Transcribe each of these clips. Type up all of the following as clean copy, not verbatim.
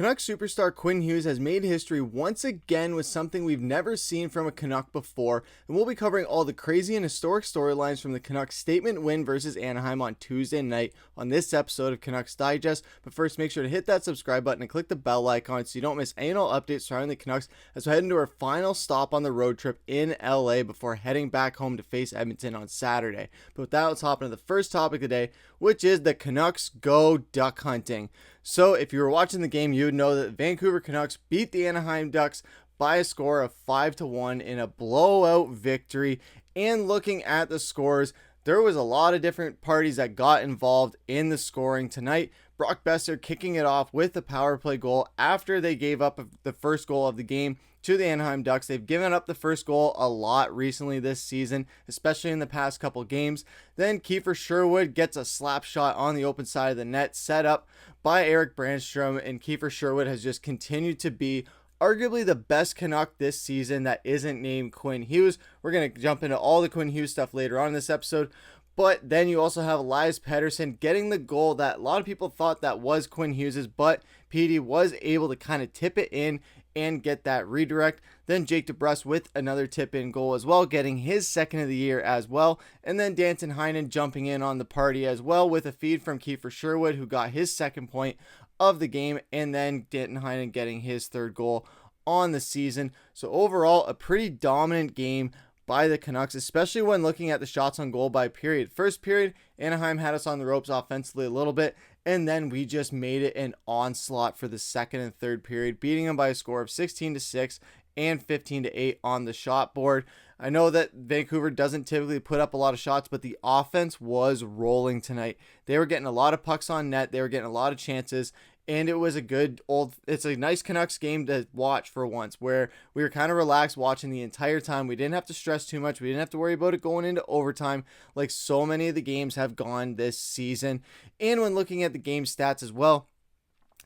Canucks superstar Quinn Hughes has made history once again with something we've never seen from a Canuck before, and we'll be covering all the crazy and historic storylines from the Canucks statement win versus Anaheim on Tuesday night on this episode of Canucks Digest. But first, make sure to hit that subscribe button and click the bell icon so you don't miss any and all updates surrounding the Canucks as we head into our final stop on the road trip in LA before heading back home to face Edmonton on Saturday. But with that, let's hop into the first topic of the day, which is the Canucks go duck hunting. So if you were watching the game, you would know that the Vancouver Canucks beat the Anaheim Ducks by a score of 5-1 in a blowout victory. And looking at the scores, there was a lot of different parties that got involved in the scoring tonight. Brock Boeser kicking it off with a power play goal after they gave up the first goal of the game to the Anaheim Ducks. They've given up the first goal a lot recently this season, especially in the past couple games. Then Kiefer Sherwood gets a slap shot on the open side of the net set up by Erik Brannstrom, and Kiefer Sherwood has just continued to be arguably the best Canuck this season that isn't named Quinn Hughes. We're going to jump into all the Quinn Hughes stuff later on in this episode. But then you also have Elias Pettersson getting the goal that a lot of people thought that was Quinn Hughes's, but PD was able to kind of tip it in and get that redirect. Then Jake DeBrusk with another tip-in goal as well, getting his second of the year as well. And then Danton Heinen jumping in on the party as well with a feed from Kiefer Sherwood, who got his second point of the game. And then Danton Heinen getting his third goal on the season. So overall, a pretty dominant game by the Canucks, especially when looking at the shots on goal by period. First period, Anaheim had us on the ropes offensively a little bit, and then we just made it an onslaught for the second and third period, beating them by a score of 16-6 and 15-8 on the shot board. I know that Vancouver doesn't typically put up a lot of shots, but the offense was rolling tonight. They were getting a lot of pucks on net. They were getting a lot of chances. And it was it's a nice Canucks game to watch for once, where we were kind of relaxed watching the entire time. We didn't have to stress too much. We didn't have to worry about it going into overtime like so many of the games have gone this season. And when looking at the game stats as well,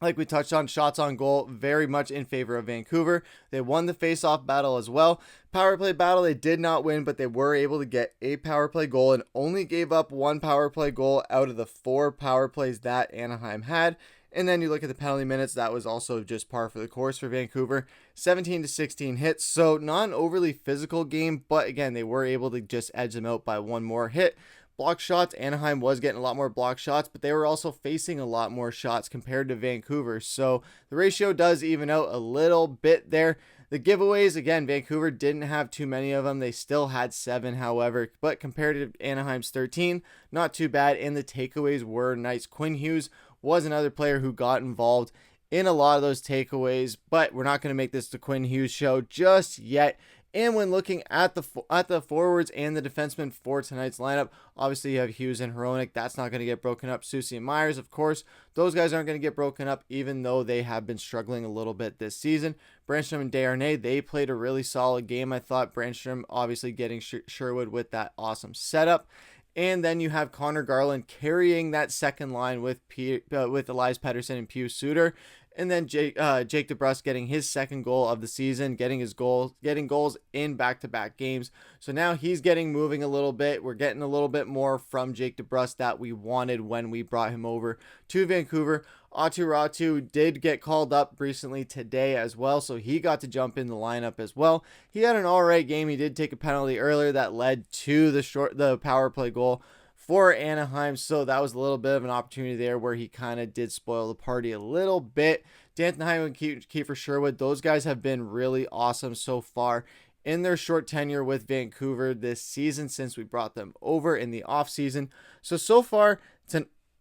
like we touched on, shots on goal very much in favor of Vancouver. They won the face-off battle as well. Power play battle, they did not win, but they were able to get a power play goal and only gave up one power play goal out of the 4 power plays that Anaheim had. And then you look at the penalty minutes, that was also just par for the course for Vancouver. 17-16 hits, so not an overly physical game, but again, they were able to just edge them out by one more hit. Block shots, Anaheim was getting a lot more block shots, but they were also facing a lot more shots compared to Vancouver. So the ratio does even out a little bit there. The giveaways, again, Vancouver didn't have too many of them. They still had 7, however, but compared to Anaheim's 13, not too bad. And the takeaways were nice. Quinn Hughes was another player who got involved in a lot of those takeaways, but we're not going to make this the Quinn Hughes show just yet. And when looking at the forwards and the defensemen for tonight's lineup, obviously you have Hughes and Hronek. That's not going to get broken up. Soucy and Myers, of course, those guys aren't going to get broken up, even though they have been struggling a little bit this season. Brannstrom and Desharnais, they played a really solid game. I thought Brannstrom obviously getting Sherwood with that awesome setup. And then you have Connor Garland carrying that second line with Elias Pettersson and Pius Suter. And then Jake DeBrusk getting his second goal of the season, getting goals in back-to-back games. So now he's getting moving a little bit. We're getting a little bit more from Jake DeBrusk that we wanted when we brought him over to Vancouver. Aatu Räty did get called up recently today as well, so he got to jump in the lineup as well. He had an alright game. He did take a penalty earlier that led to the power play goal for Anaheim, so that was a little bit of an opportunity there where he kind of did spoil the party a little bit. Danton Heinen and Kiefer Sherwood, those guys have been really awesome so far in their short tenure with Vancouver this season since we brought them over in the offseason. So far,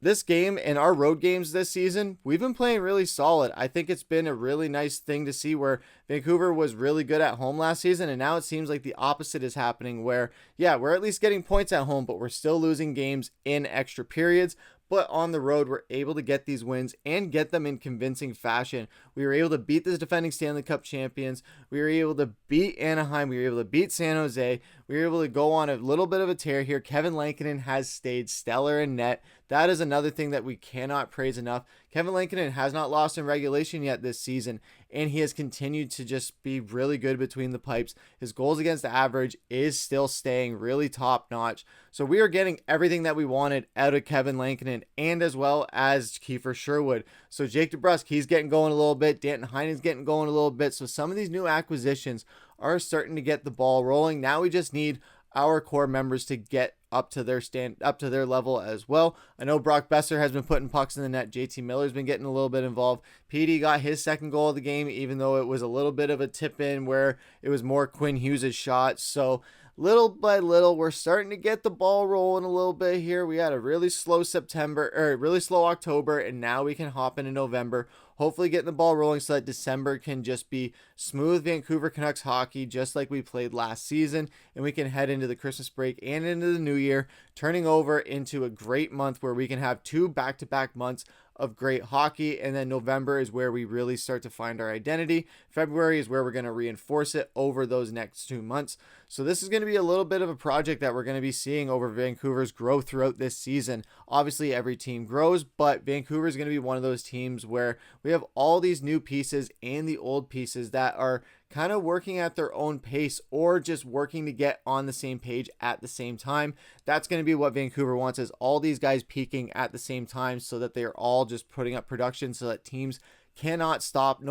this game and our road games this season, we've been playing really solid. I think it's been a really nice thing to see where Vancouver was really good at home last season, and now it seems like the opposite is happening where, yeah, we're at least getting points at home, but we're still losing games in extra periods. But on the road, we're able to get these wins and get them in convincing fashion. We were able to beat the defending Stanley Cup champions. We were able to beat Anaheim. We were able to beat San Jose. We were able to go on a little bit of a tear here. Kevin Lankinen has stayed stellar in net. That is another thing that we cannot praise enough. Kevin Lankinen has not lost in regulation yet this season, and he has continued to just be really good between the pipes. His goals against average is still staying really top notch. So we are getting everything that we wanted out of Kevin Lankinen, and as well as Kiefer Sherwood. So Jake DeBrusk, he's getting going a little bit. Danton Heinen's getting going a little bit. So some of these new acquisitions are starting to get the ball rolling. Now we just need our core members to get up to their level as well. I know Brock Boeser has been putting pucks in the net. JT Miller's been getting a little bit involved. PD got his second goal of the game, even though it was a little bit of a tip in where it was more Quinn Hughes' shot. So little by little, we're starting to get the ball rolling a little bit here. We had a really slow October, and now we can hop into November. Hopefully getting the ball rolling so that December can just be smooth Vancouver Canucks hockey, just like we played last season, and we can head into the Christmas break and into the new year, turning over into a great month where we can have 2 back-to-back months of great hockey. And then November is where we really start to find our identity. February is where we're going to reinforce it over those next 2 months. So this is going to be a little bit of a project that we're going to be seeing over Vancouver's growth throughout this season. Obviously every team grows, but Vancouver is going to be one of those teams where we have all these new pieces and the old pieces that are kind of working at their own pace or just working to get on the same page at the same time. That's going to be what Vancouver wants, is all these guys peaking at the same time so that they are all just putting up production so that teams cannot stop them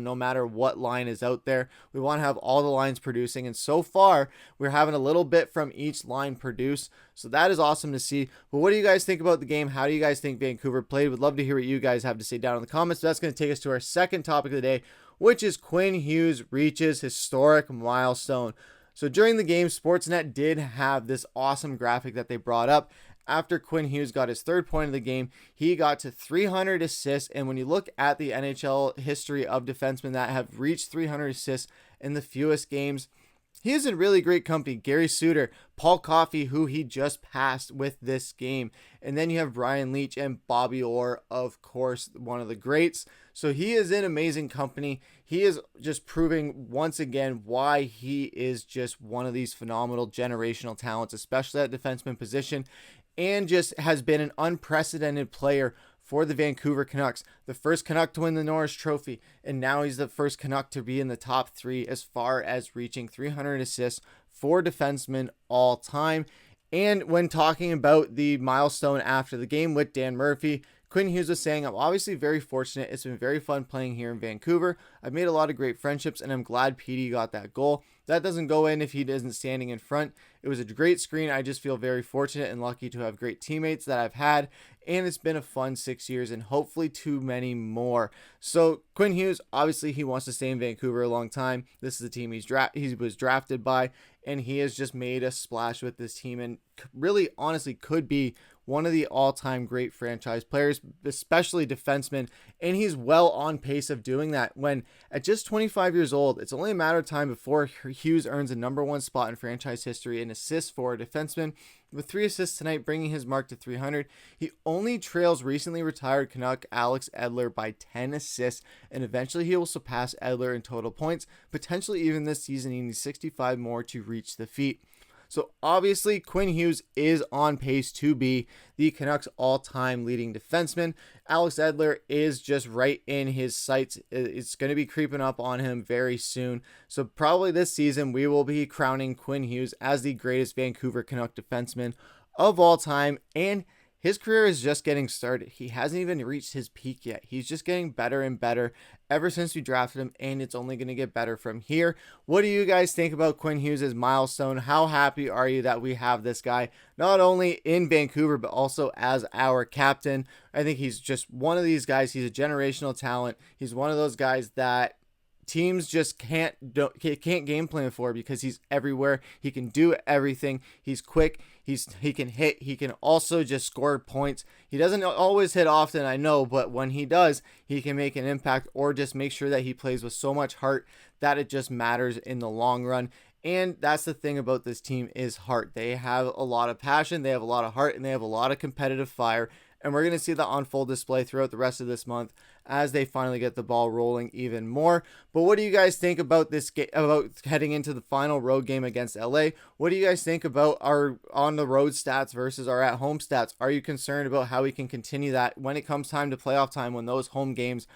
no matter what line is out there. We want to have all the lines producing, and so far we're having a little bit from each line produce, so that is awesome to see. But what do you guys think about the game? How do you guys think Vancouver played? Would love to hear what you guys have to say down in the comments. So that's going to take us to our second topic of the day, which is Quinn Hughes reaches historic milestone. So during the game, Sportsnet did have this awesome graphic that they brought up. After Quinn Hughes got his third point of the game, he got to 300 assists. And when you look at the NHL history of defensemen that have reached 300 assists in the fewest games, he is in really great company. Gary Suter, Paul Coffey, who he just passed with this game. And then you have Brian Leetch and Bobby Orr, of course, one of the greats. So he is in amazing company. He is just proving once again why he is just one of these phenomenal generational talents, especially at defenseman position, and just has been an unprecedented player for the Vancouver Canucks. The first Canuck to win the Norris Trophy, and now he's the first Canuck to be in the top 3 as far as reaching 300 assists for defensemen all time. And when talking about the milestone after the game with Dan Murphy, Quinn Hughes was saying, I'm obviously very fortunate. It's been very fun playing here in Vancouver. I've made a lot of great friendships, and I'm glad PD got that goal. That doesn't go in if he isn't standing in front. It was a great screen. I just feel very fortunate and lucky to have great teammates that I've had, and it's been a fun 6 years and hopefully too many more. So Quinn Hughes, obviously he wants to stay in Vancouver a long time. This is the team he was drafted by, and he has just made a splash with this team and really honestly could be one of the all-time great franchise players, especially defensemen, and he's well on pace of doing that. When at just 25 years old, it's only a matter of time before Hughes earns a #1 spot in franchise history in assists for a defenseman, with 3 assists tonight, bringing his mark to 300. He only trails recently retired Canuck Alex Edler by 10 assists, and eventually he will surpass Edler in total points, potentially even this season. He needs 65 more to reach the feat. So obviously Quinn Hughes is on pace to be the Canucks all-time leading defenseman. Alex Edler is just right in his sights. It's going to be creeping up on him very soon. So probably this season we will be crowning Quinn Hughes as the greatest Vancouver Canuck defenseman of all time, and his career is just getting started. He hasn't even reached his peak yet. He's just getting better and better ever since we drafted him, and it's only going to get better from here. What do you guys think about Quinn Hughes' milestone? How happy are you that we have this guy, not only in Vancouver, but also as our captain? I think he's just one of these guys. He's a generational talent. He's one of those guys that teams just can't game plan for because he's everywhere. He can do everything. He's quick. He can hit. He can also just score points. He doesn't always hit often, I know, but when he does, he can make an impact or just make sure that he plays with so much heart that it just matters in the long run. And that's the thing about this team is heart. They have a lot of passion, they have a lot of heart, and they have a lot of competitive fire. and we're going to see that on full display throughout the rest of this month as they finally get the ball rolling even more. But what do you guys think about this game, about heading into the final road game against LA? What do you guys think about our on the road stats versus our at home stats? Are you concerned about how we can continue that when it comes time to playoff time, when those home games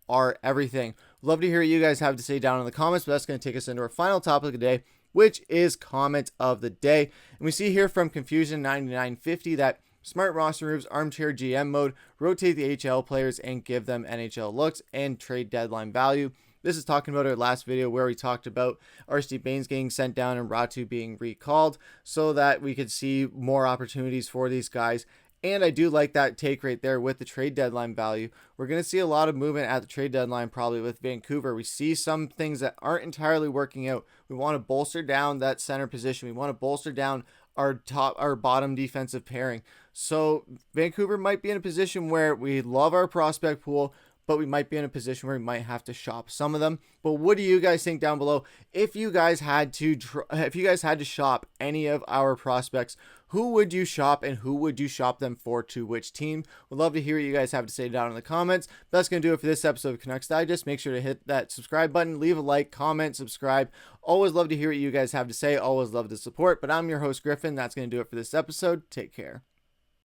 are everything? Love to hear what you guys have to say down in the comments, but that's going to take us into our final topic of the day, which is comment of the day. And we see here from Confusion 9950 that smart roster moves, armchair GM mode, rotate the HL players and give them NHL looks, and trade deadline value. This is talking about our last video where we talked about RC Baines getting sent down and Ratu being recalled so that we could see more opportunities for these guys. And I do like that take right there with the trade deadline value. We're going to see a lot of movement at the trade deadline probably with Vancouver. We see some things that aren't entirely working out. We want to bolster down that center position. We want to bolster down our bottom defensive pairing. So Vancouver might be in a position where we love our prospect pool, but we might be in a position where we might have to shop some of them. But what do you guys think down below? If you guys had to shop any of our prospects, who would you shop and who would you shop them for, to which team? Would love to hear what you guys have to say down in the comments. But that's going to do it for this episode of Canucks Digest. Make sure to hit that subscribe button, leave a like, comment, subscribe. Always love to hear what you guys have to say. Always love the support. But I'm your host, Griffin. That's going to do it for this episode. Take care.